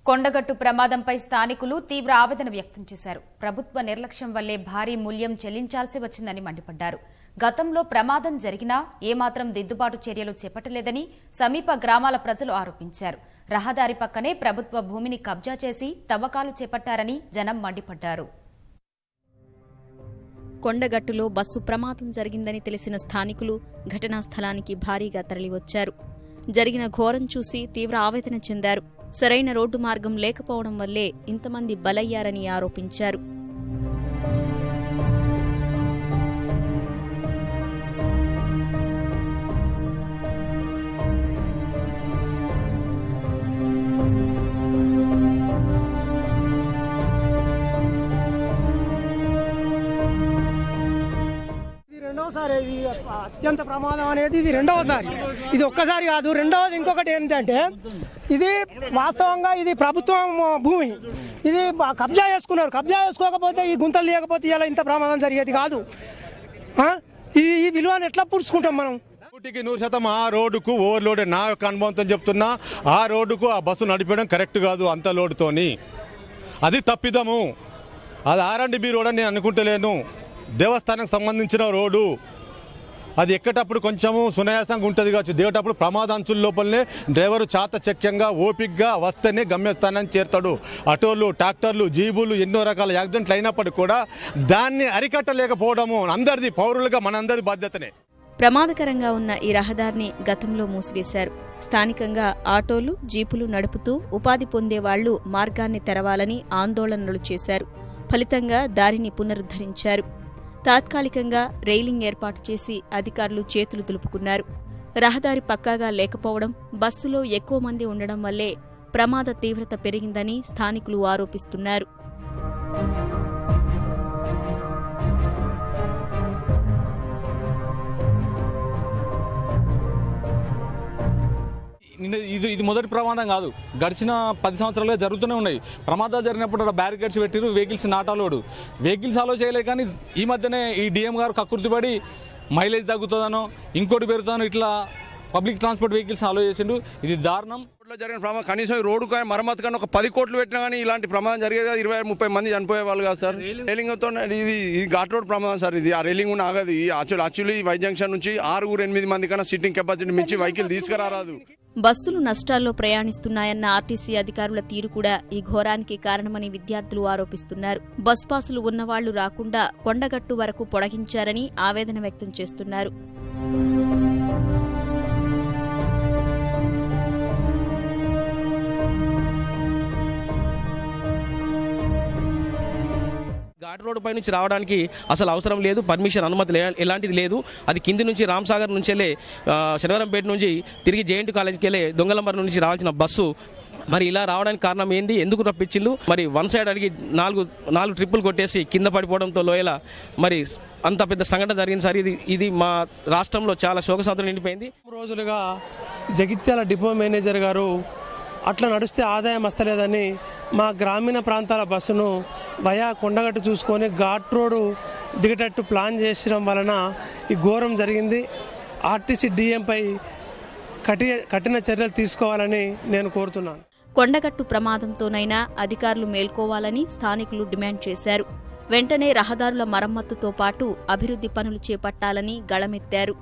కొండగట్టు ప్రమాదంపై స్థానికులు తీవ్ర ఆవేదన వ్యక్తం చేశారు. ప్రభుత్వ నిర్లక్ష్యం వల్లే భారీ మూల్యం చెల్లించాల్సి వచ్చిందని మండిపడ్డారు. గతంలో ప్రమాదం జరిగినా ఏమాత్రం దిద్దుబాటు చర్యలు చేపట్టలేదని సమీప గ్రామాల ప్రజలు ఆరోపించారు. రహదారి పక్కనే ప్రభుత్వ భూమిని కబ్జా చేసి తవ్వకాలు చేపట్టారని జనం మండిపడ్డారు. కొండగట్టులో బస్సు ప్రమాదం జరిగిందని తెలిసిన స్థానికులు ఘటనా స్థలానికి భారీగా తరలివచ్చారు. జరిగిన ఘోరం చూసి తీవ్ర ఆవేదన చెందారు. సరైన రోడ్డు మార్గం లేకపోవడం వల్లే ఇంతమంది బలయ్యారని ఆరోపించారు. రెండవసారి ఇది అత్యంత ప్రమాదం అనేది ఇది రెండవసారి. ఇది ఒక్కసారి కాదు. రెండవది ఇంకొకటి ఏంటంటే ఇది వాస్తవంగా ఇది ప్రభుత్వం భూమి. ఇది కబ్జా చేసుకున్నారు. కబ్జా చేసుకోకపోతే ఈ గుంతలు లేకపోతే ఇలా ఇంత ప్రమాదం జరిగేది కాదు. ఈ విలువను ఎట్లా పూడ్చుకుంటాం మనం? 100% ఆ రోడ్డుకు ఓవర్లోడ్. నా యొక్క అనుభవంతో చెప్తున్నా, ఆ రోడ్డుకు ఆ బస్సు నడిపడం కరెక్ట్ కాదు. అంత లోడుతోని అది తప్పిదము. అది R&B రోడ్ అని నేను అనుకుంటలేను. దేవస్థానానికి సంబంధించిన రోడ్డు అది ఎక్కేటప్పుడు కొంచెము సునాయాసంగా ఉంటుంది కావచ్చు. దిగేటప్పుడు ప్రమాదాంచుల లోపలనే డ్రైవరు చాతచక్యంగా ఓపిక్గా వస్తేనే గమ్యస్థానాన్ని చేరుతాడు. ఆటోలు, ట్రాక్టర్లు, జీబులు ఎన్నో రకాల యాక్సిడెంట్లు అయినప్పటికీ కూడా దాన్ని అరికట్టలేకపోవడము అందరిది, పౌరులుగా మనందరి బాధ్యతనే. ప్రమాదకరంగా ఉన్న ఈ రహదారిని గతంలో మూసివేశారు. స్థానికంగా ఆటోలు, జీపులు నడుపుతూ ఉపాధి పొందేవాళ్లు మార్గాన్ని తెరవాలని ఆందోళనలు చేశారు. ఫలితంగా దారిని పునరుద్ధరించారు. తాత్కాలికంగా రైలింగ్ ఏర్పాటు చేసి అధికారులు చేతులు దులుపుకున్నారు. రహదారి పక్కాగా లేకపోవడం, బస్సులో ఎక్కువ మంది ఉండడం వల్లే ప్రమాద తీవ్రత పెరిగిందని స్థానికులు ఆరోపిస్తున్నారు. ఇది మొదటి ప్రమాదం కాదు. గడిచిన 10 సంవత్సరాలుగా జరుగుతూనే ఉన్నాయి. ప్రమాదాలు జరిగినప్పుడు అక్కడ బ్యారికేడ్స్ పెట్టిరు, వెహికల్స్ నాటాలోడు. వెహికల్స్ అలో చేయలేదు. కానీ ఈ మధ్యనే ఈ DM గారు కక్కుర్తిపడి మైలేజ్ తగ్గుతుందనో ఇంకోటి పెరుగుతానో ఇట్లా పబ్లిక్ ట్రాన్స్పోర్ట్ వెహికల్స్ అలో చేసిండు. ఇది దారుణం. జరిగిన ప్రమాదం కనీసం ఈ రోడ్డు కానీ మరమ్మతు కానీ ఒక 10 కోట్లు పెట్టినా కానీ ఇలాంటి ప్రమాదం జరిగేది 20-30 మంది చనిపోయే వాళ్ళు కాదు సార్. రైలింగ్తో ఇది ఘాట్ రోడ్ ప్రమాదం సార్. ఇది ఆ రైలింగ్ కూడా ఆగదు. యాక్చువల్లీ వై జంక్షన్ నుంచి 6-8 మంది కన్నా సిట్టింగ్ కెపాసిటీ మించి వెహికల్ తీసుకురారాదు. బస్సులు నష్టాల్లో ప్రయాణిస్తున్నాయన్న ఆర్టీసీ అధికారుల తీరు కూడా ఈ ఘోరానికి కారణమని విద్యార్థులు ఆరోపిస్తున్నారు. బస్ పాసులు ఉన్నవాళ్లు రాకుండా కొండగట్టు వరకు పొడిగించారని ఆవేదన వ్యక్తం చేస్తున్నారు. ఘాట్ రోడ్డు పై నుంచి రావడానికి అసలు అవసరం లేదు. పర్మిషన్, అనుమతి ఎలాంటిది లేదు. అది కింది నుంచి రామ్సాగర్ నుంచి వెళ్ళే శనివారంపేట నుంచి తిరిగి JNT కాలేజీకి వెళ్ళే దొంగలంబర్ నుంచి రావాల్సిన బస్సు మరి ఇలా రావడానికి కారణం ఏంది, ఎందుకు రప్పించిండు? మరి వన్ సైడ్ అడిగి నాలుగు ట్రిప్పులు కొట్టేసి కింద పడిపోవడంతో లోయల మరి అంత పెద్ద సంఘటన జరిగింది సార్. ఇది మా రాష్ట్రంలో చాలా శోకసంతరం నిండిపోయింది. రోజులుగా జగిత్యాల డిపో మేనేజర్ గారు అట్లా నడిస్తే ఆదాయం వస్తలేదని మా గ్రామీణ ప్రాంతాల బస్సును వయా కొండగట్టు చూసుకొని ఘాట్ రోడ్డు దిగేటట్టు ప్లాన్ చేసడం వలన ఈ ఘోరం జరిగింది. ఆర్టీసీ DM పై కఠిన చర్యలు తీసుకోవాలని నేను కోరుతున్నాను. కొండగట్టు ప్రమాదంతోనైనా అధికారులు మేల్కోవాలని స్థానికులు డిమాండ్ చేశారు. వెంటనే రహదారుల మరమ్మతుతో పాటు అభివృద్ధి పనులు చేపట్టాలని గళమెత్తారు.